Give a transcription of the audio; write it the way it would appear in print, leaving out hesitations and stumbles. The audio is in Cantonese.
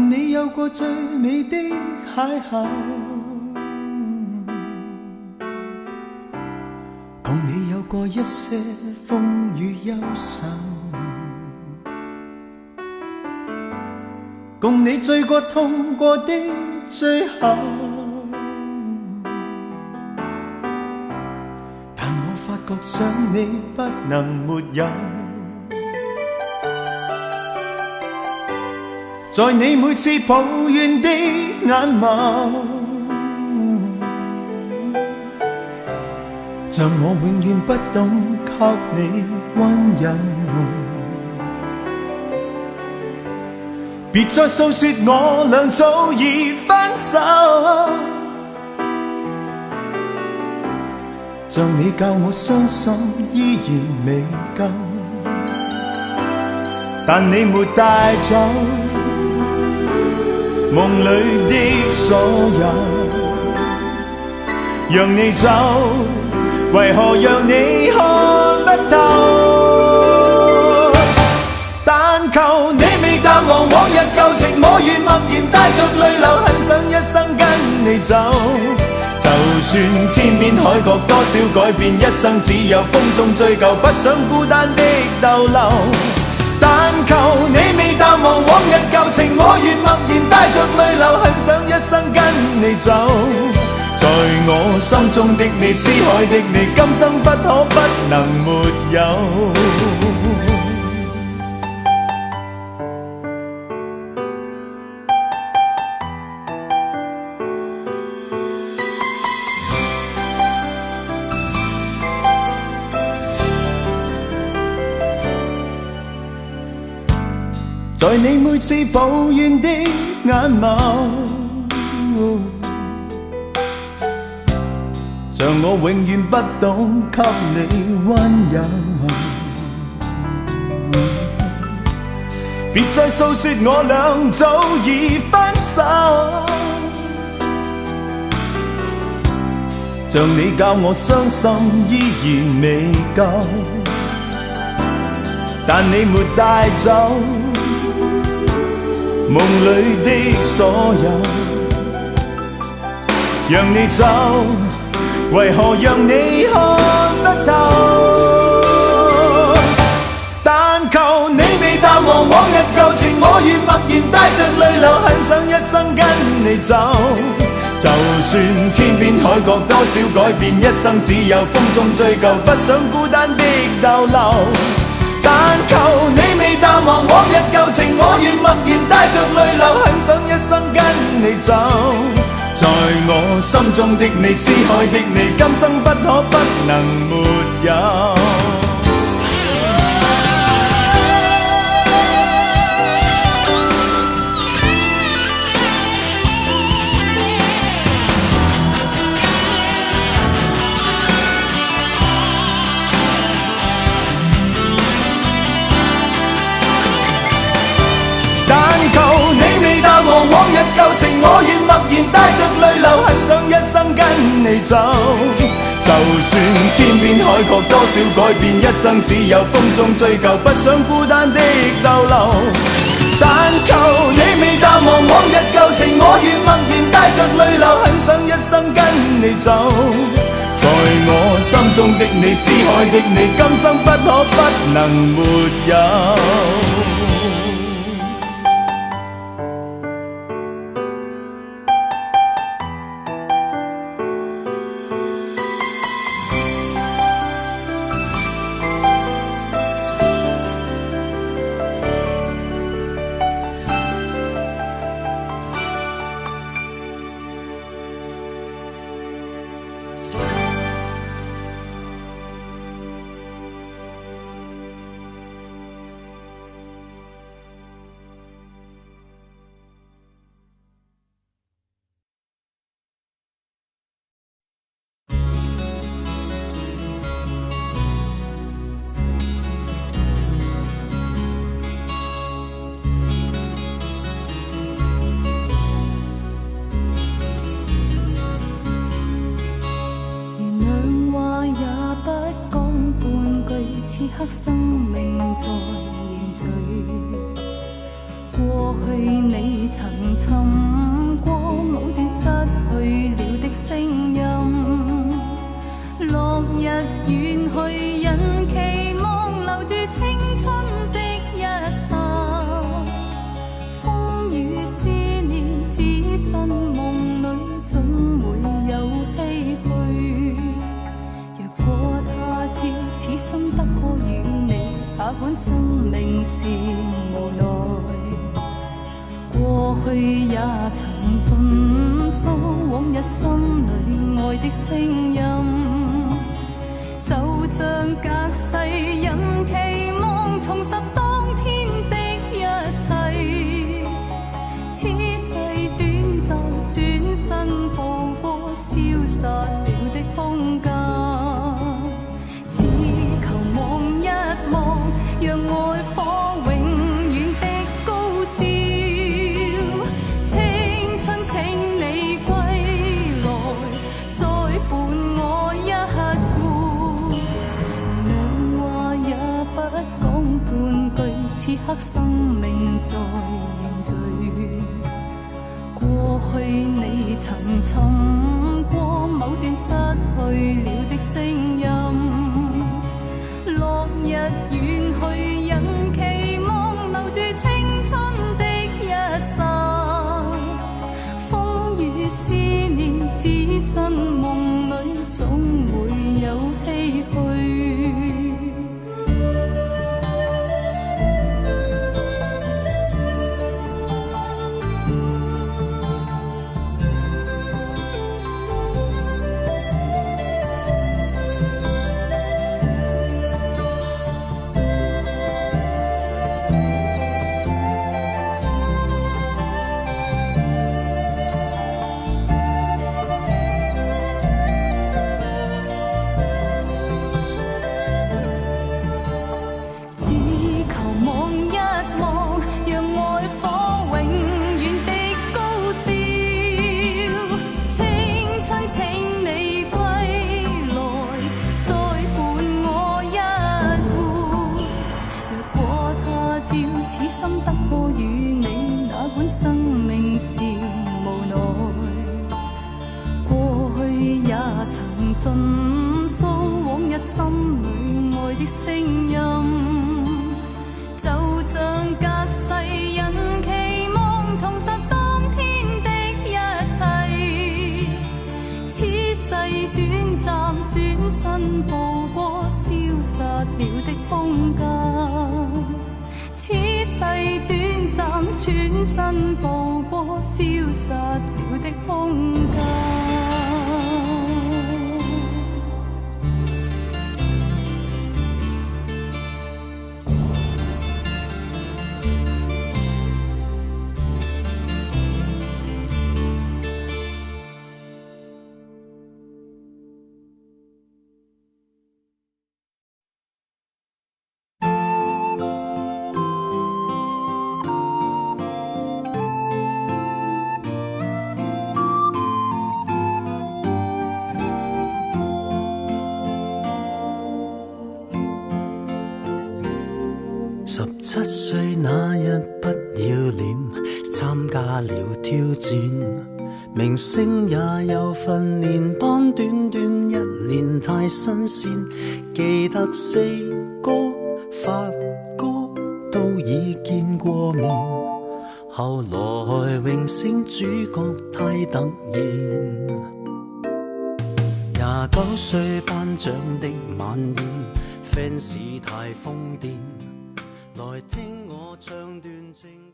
共你有過最美的邂逅，共你有過一些風雨憂愁，共你醉過痛過的最後，但我發覺想你不能沒有，在你每次抱怨的眼眸，像我永遠不懂給你溫柔，別再訴說我倆早已分手，像你教我傷心依然未夠，但你沒帶走夢裏的所有，讓你走，為何讓你看不透？但求你未淡忘往日舊情，我願默然帶着淚流，很想一生跟你走。就算天邊海角多少改變，一生只有風中追究，不想孤單的逗留。但求你未淡忘往日舊情，我願默然帶着淚流，很想一生跟你走。在我心中的你，思海的你，今生不可不能沒有。在你每次抱怨的眼眸，像我永遠不懂給你溫柔，別再訴說我倆早已分手，像你教我傷心依然未夠，但你沒帶走夢裏的所有，讓你走，為何讓你看不透？但求你未淡忘往日舊情，我願默然帶着淚流，很想一生跟你走。就算天邊海角多少改變，一生只有風中追究，不想孤單的逗留。但求你未淡忘往日舊情，我願默然帶着淚流，很想一生跟你走。在我心中的你，思海的你，今生不可不能沒有。往日舊情，我願默然帶着淚流，很想一生跟你走。就算天邊海角多少改變，一生只有風中追究，不想孤單的逗留。但求你未淡忘往日舊情，我願默然帶着淚流，很想一生跟你走。在我心中的你，思海的你，今生不可不能沒有。此刻生命在凝聚，過去你曾尋過某段失去了的聲音，落日遠去，人期望留住青春的一剎，風雨思念只身夢裏總會有唏噓。若果他朝此生不可與你，哪管生命是無奈。過去也曾盡訴往日心裏愛的聲音，就像隔世人期望重拾當天的一切。此世短暫，轉身步過消失了的空間，只求望一望，讓愛火永遠的高燒。青春請你歸來，再伴我一顧，兩話也不講半句，此刻生命在凝聚。過去你曾尋過某段失去了的聲音，落日遠去，人期望留住青春的一剎，風雨思念只身夢裏總會有唏噓。生命是無奈，過去也曾盡訴往日心裏愛的聲音，就像隔世人期望重拾當天的一切。此世短暫，轉身步過消失了的空間。此世短暫，轉身步過消失了的空間。17歲那日不要臉，參加了挑戰，明星也有訓練班，短短1年太新鮮。記得四哥、發哥都已見過面，後來榮升主角太突然。29歲頒獎的晚宴，fans 太瘋癲，來聽我唱段情。